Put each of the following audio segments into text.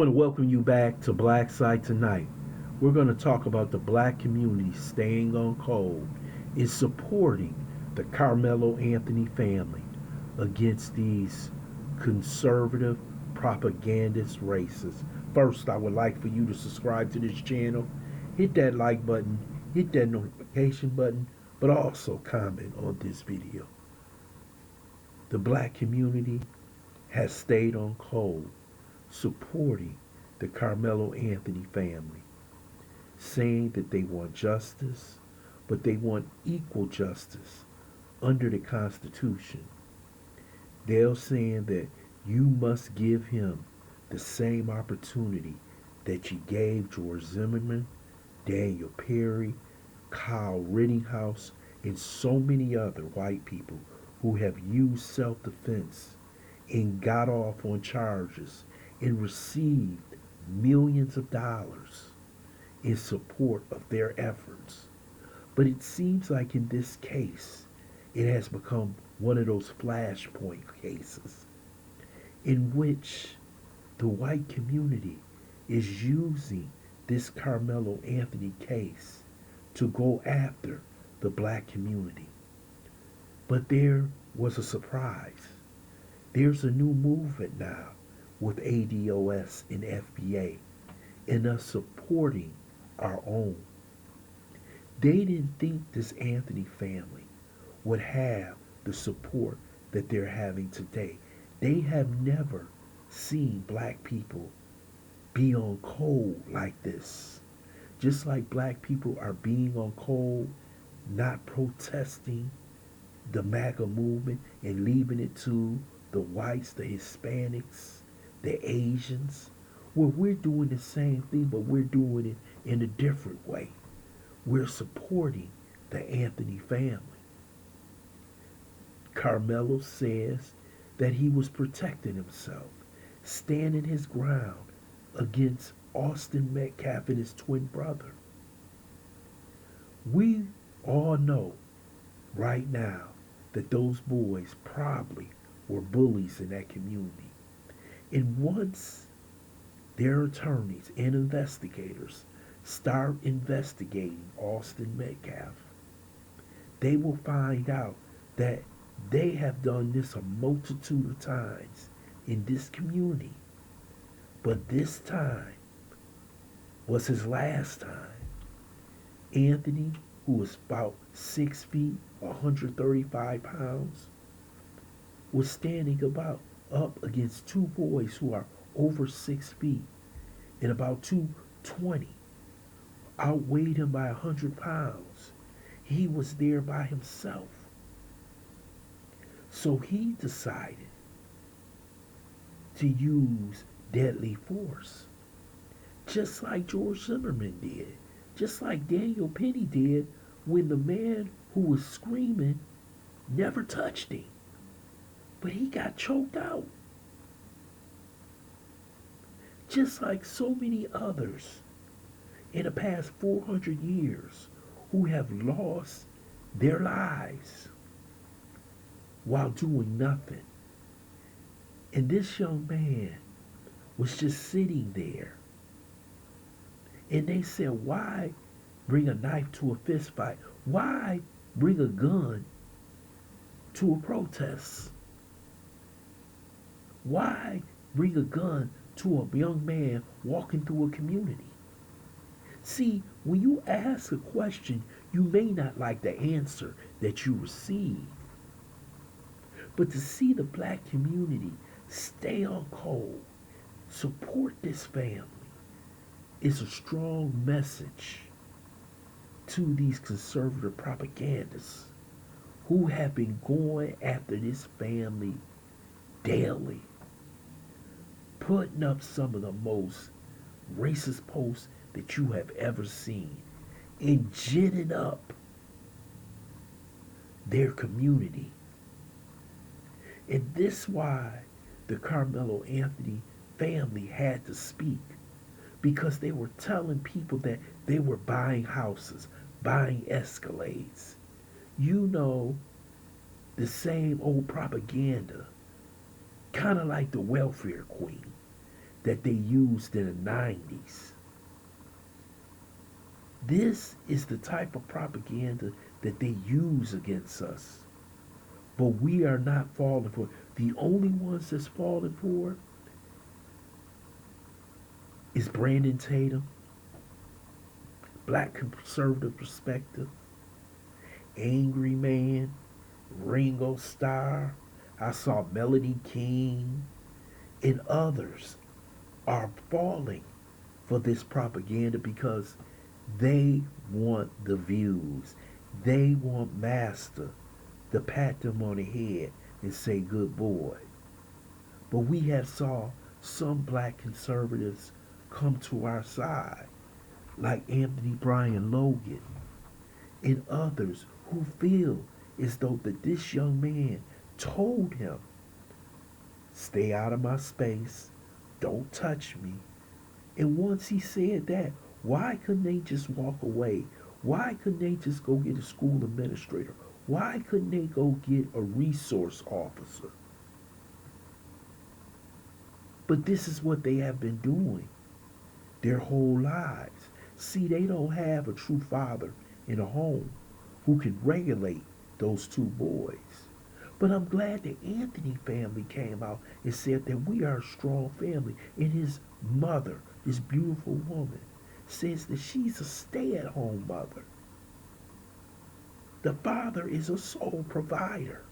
want to welcome you back to BLACKSITE tonight. We're going to talk about the black community staying on code is supporting the Karmelo Anthony family against these conservative propagandist racists. First, I would like for you to subscribe to this channel, hit that like button, hit that notification button, but also comment on this video. The black community has stayed on code supporting the Karmelo Anthony family, saying that they want justice, but they want equal justice under the Constitution. They're saying that you must give him the same opportunity that you gave George Zimmerman, Daniel Perry, Kyle Rittenhouse, and so many other white people who have used self-defense and got off on charges and received millions of dollars in support of their efforts. But it seems like in this case, it has become one of those flashpoint cases in which the white community is using this Karmelo Anthony case to go after the black community. But there was a surprise. There's a new movement now with ADOS and FBA and us supporting our own. They didn't think this Anthony family would have the support that they're having today. They have never seen black people be on code like this. Just like black people are being on code, not protesting the MAGA movement and leaving it to the whites, the Hispanics, the Asians. Well, we're doing the same thing, but we're doing it in a different way. We're supporting the Anthony family. Karmelo says that he was protecting himself, standing his ground against Austin Metcalf and his twin brother. We all know right now that those boys probably were bullies in that community. And once their attorneys and investigators start investigating Austin Metcalf, they will find out that they have done this a multitude of times in this community. But this time was his last time. Anthony, who was about 6 feet, 135 pounds, was standing up against two boys who are over 6 feet and about 220, outweighed him by 100 pounds. He was there by himself. So he decided to use deadly force, just like George Zimmerman did, just like Daniel Penny did when the man who was screaming never touched him, but he got choked out. Just like so many others in the past 400 years who have lost their lives while doing nothing. And this young man was just sitting there. And they said, why bring a knife to a fist fight? Why bring a gun to a protest? Why bring a gun to a young man walking through a community? See, when you ask a question, you may not like the answer that you receive. But to see the black community stay on code, support this family, is a strong message to these conservative propagandists who have been going after this family daily, putting up some of the most racist posts that you have ever seen, and ginning up their community. And this is why the Karmelo Anthony family had to speak, because they were telling people that they were buying houses, buying Escalades. You know, the same old propaganda, kind of like the welfare queen. that they used in the 90s. This is the type of propaganda that they use against us. But we are not falling for it. The only ones that's falling for it is Brandon Tatum, Black Conservative Perspective, Angry Man, Ringo Starr. I saw Melody King, and others are falling for this propaganda because they want the views. They want Master to pat them on the head and say, good boy. But we have saw some black conservatives come to our side, like Anthony Bryan Logan, and others who feel as though that this young man told him, stay out of my space, don't touch me. And once he said that, why couldn't they just walk away? Why couldn't they just go get a school administrator? Why couldn't they go get a resource officer? But this is what they have been doing their whole lives. See, they don't have a true father in a home who can regulate those two boys. But I'm glad the Anthony family came out and said that we are a strong family. And his mother, this beautiful woman, says that she's a stay-at-home mother. The father is a sole provider.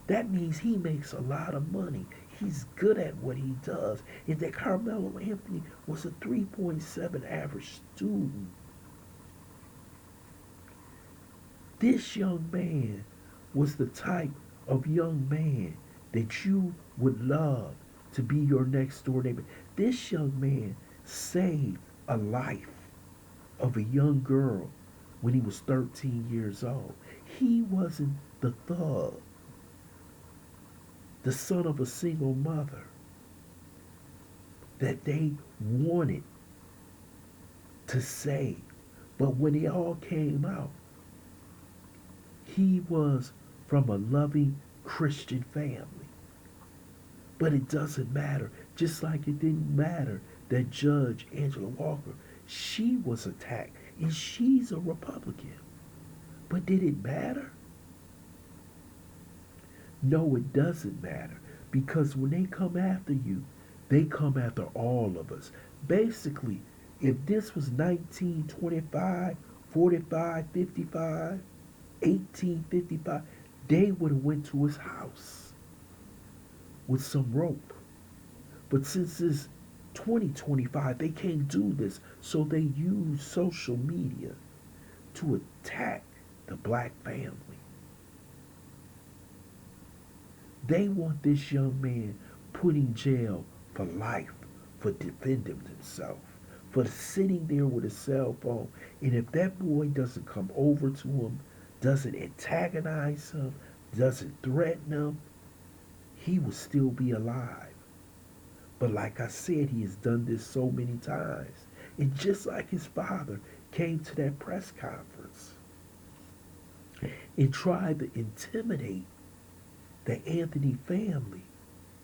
That means he makes a lot of money. He's good at what he does. And that Karmelo Anthony was a 3.7 average student. This young man was the type of young man that you would love to be your next door neighbor. This young man saved a life of a young girl when he was 13 years old. He wasn't the thug, the son of a single mother that they wanted to save. But when it all came out, he was from a loving Christian family. But it doesn't matter. Just like it didn't matter that Judge Angela Walker, she was attacked, and she's a Republican. But did it matter? No, it doesn't matter. Because when they come after you, they come after all of us. Basically, if this was 1925, 45, 55, 1855, they would have went to his house with some rope. But since it's 2025, they can't do this. So they use social media to attack the black family. They want this young man put in jail for life for defending himself, for sitting there with a cell phone. And if that boy doesn't come over to him, doesn't antagonize him, doesn't threaten him, he will still be alive. But like I said, he has done this so many times. And just like his father came to that press conference and tried to intimidate the Anthony family,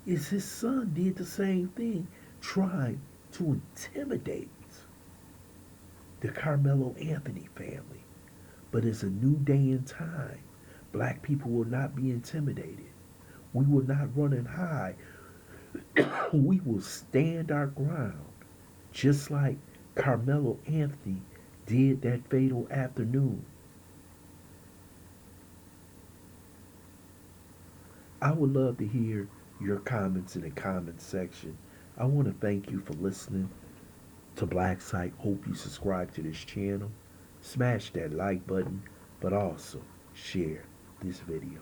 is his son did the same thing, trying to intimidate the Karmelo Anthony family. But it's a new day and time. Black people will not be intimidated. We will not run and hide. We will stand our ground, just like Karmelo Anthony did that fatal afternoon. I would love to hear your comments in the comment section. I want to thank you for listening to BLACKSITE. Hope you subscribe to this channel. Smash that like button, but also share this video.